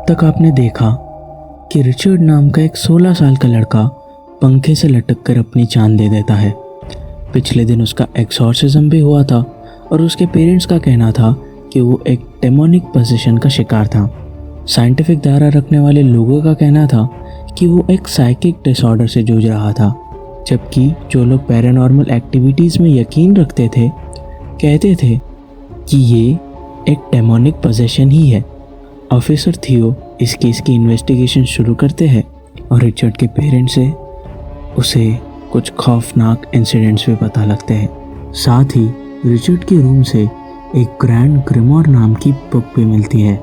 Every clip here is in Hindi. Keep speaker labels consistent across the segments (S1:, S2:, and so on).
S1: तक आपने देखा कि रिचर्ड नाम का एक 16 साल का लड़का पंखे से लटक कर अपनी जान दे देता है। पिछले दिन उसका एक्सॉर्सिज्म भी हुआ था और उसके पेरेंट्स का कहना था कि वो एक डेमोनिक पोजीशन का शिकार था। साइंटिफिक दायरा रखने वाले लोगों का कहना था कि वो एक साइकिक डिसऑर्डर से जूझ रहा था, जबकि जो लोग पैरानॉर्मल एक्टिविटीज़ में यकीन रखते थे कहते थे कि ये एक डेमोनिक पोजीशन ही है। ऑफिसर थियो इस केस की इन्वेस्टिगेशन शुरू करते हैं और रिचर्ड के पेरेंट्स से उसे कुछ खौफनाक इंसिडेंट्स भी पता लगते हैं। साथ ही रिचर्ड के रूम से एक ग्रैंड ग्रिमोर नाम की बुक भी मिलती है।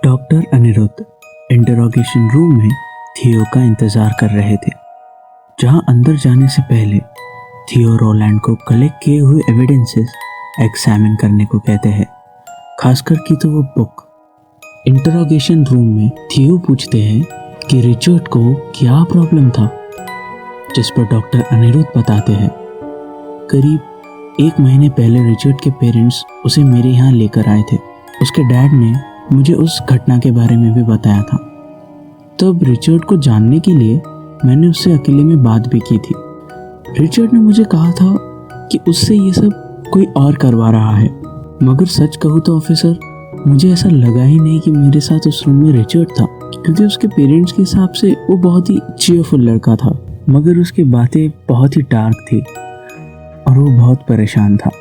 S1: डॉक्टर अनिरुद्ध इंटरोगेशन रूम में थियो का इंतजार कर रहे थे, जहां अंदर जाने से पहले थियो रोलैंड को कलेक्ट किए हुए एविडेंसेस एग्जामिन करने को कहते हैं, खासकर कि तो वो बुक। इंटरोगेशन रूम में थियो पूछते हैं कि रिचर्ड को क्या प्रॉब्लम था, जिस पर डॉक्टर अनिरुद्ध बताते हैं करीब 1 महीने पहले रिचर्ड के पेरेंट्स उसे मेरे यहाँ लेकर आए थे। उसके डैड ने मुझे उस घटना के बारे में भी बताया था। तब रिचर्ड को जानने के लिए मैंने उससे अकेले में बात भी की थी। रिचर्ड ने मुझे कहा था कि उससे ये सब कोई और करवा रहा है, मगर सच कहूँ तो ऑफिसर, मुझे ऐसा लगा ही नहीं कि मेरे साथ उस रूम में रिचर्ड था, क्योंकि उसके पेरेंट्स के हिसाब से वो बहुत ही चीयरफुल लड़का था, मगर उसकी बातें बहुत ही डार्क थी और वो बहुत परेशान था।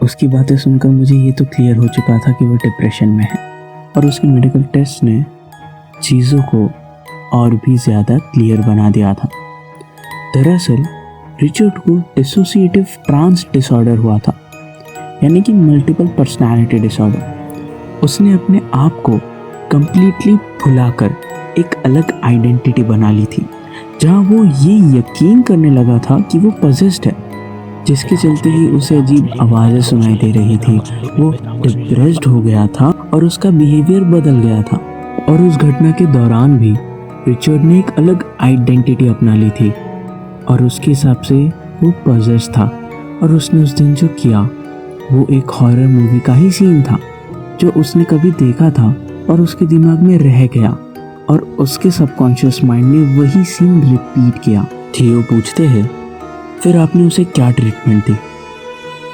S1: उसकी बातें सुनकर मुझे ये तो क्लियर हो चुका था कि वो डिप्रेशन में है और उसके मेडिकल टेस्ट ने चीज़ों को और भी ज़्यादा क्लियर बना दिया था। दरअसल रिचर्ड को डिसोसिएटिव ट्रांस डिसऑर्डर हुआ था, यानी कि मल्टीपल पर्सनालिटी डिसऑर्डर। उसने अपने आप को कंप्लीटली भुलाकर एक अलग आइडेंटिटी बना ली थी, जहां वो ये यकीन करने लगा था कि वो पॉसेस्ड है, जिसके चलते ही उसे अजीब आवाज़ें सुनाई दे रही थी। वो डिप्रेस्ड हो गया था और उसका बिहेवियर बदल गया था। और उस घटना के दौरान भी रिचर्ड ने एक अलग आइडेंटिटी अपना ली थी और उसके हिसाब से वो पॉसेस्ड था। और उसने उस दिन जो किया वो एक हॉरर मूवी का ही सीन था जो उसने कभी देखा था और उसके दिमाग में रह गया और उसके सबकॉन्शियस माइंड ने वही सीन रिपीट किया। थियो पूछते हैं, फिर आपने उसे क्या ट्रीटमेंट दी?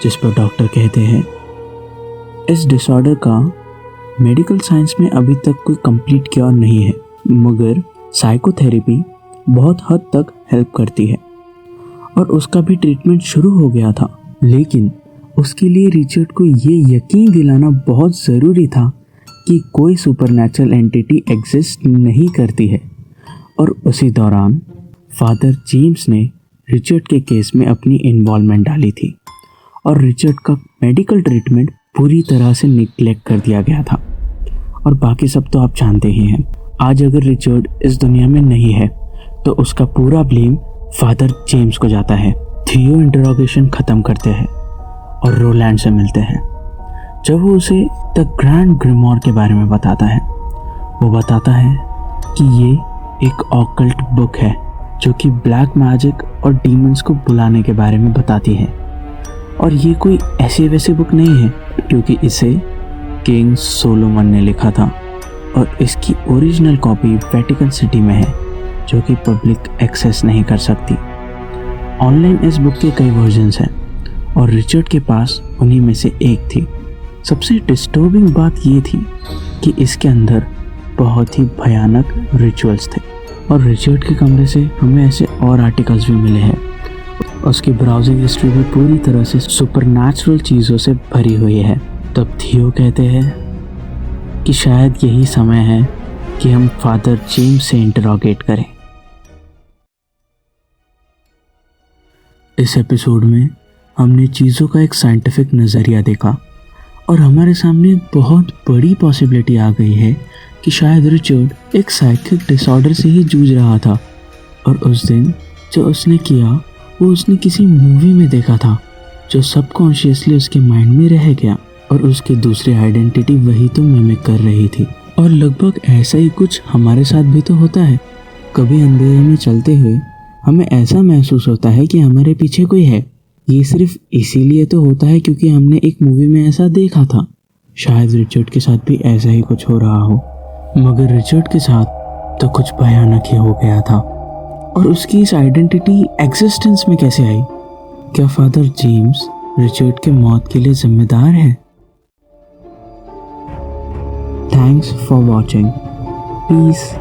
S1: जिस पर डॉक्टर कहते हैं, इस डिसऑर्डर का मेडिकल साइंस में अभी तक कोई कंप्लीट क्योर नहीं है, मगर साइकोथेरेपी बहुत हद तक हेल्प करती है। और उसका भी ट्रीटमेंट शुरू हो गया था, लेकिन उसके लिए रिचर्ड को ये यकीन दिलाना बहुत ज़रूरी था कि कोई सुपरनैचुरल एंटिटी एग्जिस्ट नहीं करती है। और उसी दौरान फादर जेम्स ने रिचर्ड के केस में अपनी इन्वॉल्वमेंट डाली थी और रिचर्ड का मेडिकल ट्रीटमेंट पूरी तरह से निग्लेक्ट कर दिया गया था। और बाकी सब तो आप जानते ही हैं। आज अगर रिचर्ड इस दुनिया में नहीं है तो उसका पूरा ब्लेम फादर जेम्स को जाता है। थियो इंटरोगेशन ख़त्म करते हैं और रोलैंड से मिलते हैं। जब वो उसे द ग्रैंड ग्रिमोर के बारे में बताता है, वो बताता है कि ये एक ऑकल्ट बुक है जो कि ब्लैक मैजिक और डीमंस को बुलाने के बारे में बताती है। और ये कोई ऐसी वैसी बुक नहीं है, क्योंकि इसे किंग सोलोमन ने लिखा था और इसकी ओरिजिनल कॉपी वेटिकन सिटी में है, जो कि पब्लिक एक्सेस नहीं कर सकती। ऑनलाइन इस बुक के कई वर्जन्स हैं और रिचर्ड के पास उन्हीं में से एक थी। सबसे डिस्टर्बिंग बात ये थी कि इसके अंदर बहुत ही भयानक रिचुअल्स थे और रिचर्ड के कमरे से हमें ऐसे और आर्टिकल्स भी मिले हैं। उसकी ब्राउजिंग हिस्ट्री भी पूरी तरह से सुपरनैचुरल चीज़ों से भरी हुई है। तब थियो कहते हैं कि शायद यही समय है कि हम फादर जेम्स से इंटरोगेट करें। इस एपिसोड में हमने चीज़ों का एक साइंटिफिक नज़रिया देखा और हमारे सामने बहुत बड़ी पॉसिबिलिटी आ गई है कि शायद रिचर्ड एक साइकिक डिसऑर्डर से ही जूझ रहा था और उस दिन जो उसने किया वो उसने किसी मूवी में देखा था जो सबकॉन्शियसली उसके माइंड में रह गया और उसकी दूसरी आइडेंटिटी वही तो मिमिक कर रही थी। और लगभग ऐसा ही कुछ हमारे साथ भी तो होता है। कभी अंधेरे में चलते हुए हमें ऐसा महसूस होता है कि हमारे पीछे कोई है, ये सिर्फ इसीलिए तो होता है क्योंकि हमने एक मूवी में ऐसा देखा था। शायद रिचर्ड के साथ भी ऐसा ही कुछ हो रहा हो, मगर रिचर्ड के साथ तो कुछ भयानक ही हो गया था। और उसकी इस आइडेंटिटी एग्जिस्टेंस में कैसे आई? क्या फादर जेम्स रिचर्ड के मौत के लिए जिम्मेदार है? Thanks for watching. पीस।